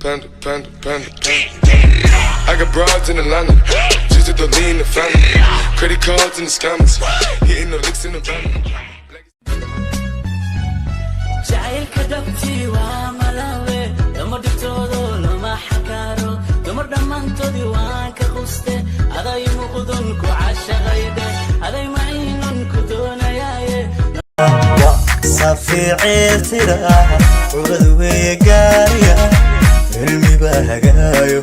panda, panda, panda, panda. I got broads in Atlanta, just to the lean the family. Credit cards in the scammers, hitting the licks in the van. جايل كدبتي وعملاوي لما دكتورو لما حكارو دمر دمان تودي وانك قصتي هذا يمقدن كعشا غيده هذا يمعينن كدونا ياي صافي عيرتراها وغدوي قاريا علمي بهقايو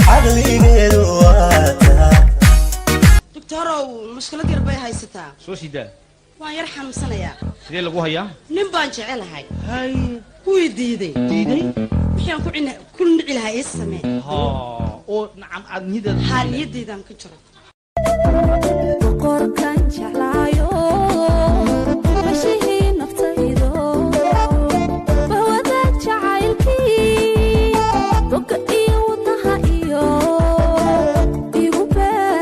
عقلي قدواتا دكتورو المشكلة دي ربي هاي ستا شو سيدا waan yar xanuunsanayaa sidee lagu hayaa nin baan jecelahay hay wuu diiday waxaan ku nici lahaa is samee oo nacam aad niyada xaaliyadeydan ku jiro qorkan jeclaayo washii naftaydo bawada jacaylkii boga iyo wadnaha iyo igu baa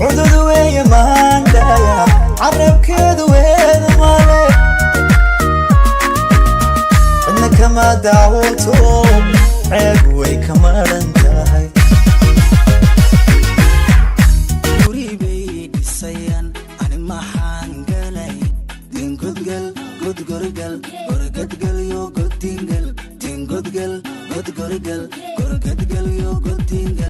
عدود ويا ماندايا عرب كذا وين مالي انك ما دعوتهم عيب ويكما انتهي قريبي السيان انا ما حنقلي دين قدقل قد قرقل قرقدقل يو قد تنقل دين قدقل قد قرقل قرقدقل يو قد تنقل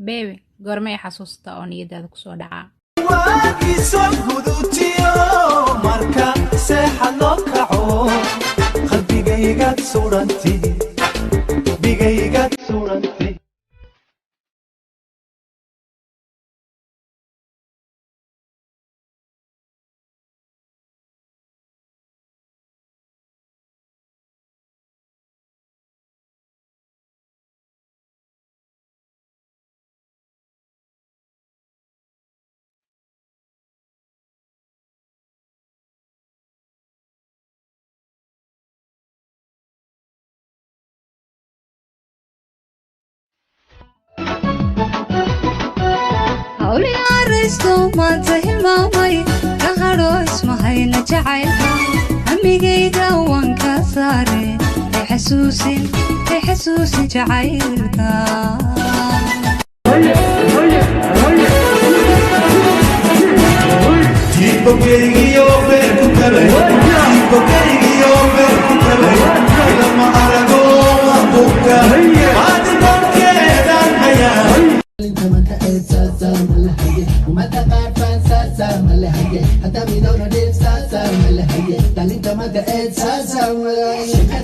beebe goormay xasuustaa oo niyadaada ku soo dhacaa waagii soo gudutiyo marka seexad loo kaco qalbigaygaad suranti bigaygaad suranti hawli araysto maanta hilmaamay ka hadho ismahayna jacaylka amigayga waan ka saare xasuusin jacaylka Tipo per kutalay tipo per kutalay ilama arago buka ad donkedan haya وما تقعد فانساسا ملهجة حتى بدون ديف ساسا ملهجة تعليم ما تقعد ساسا ولا شكا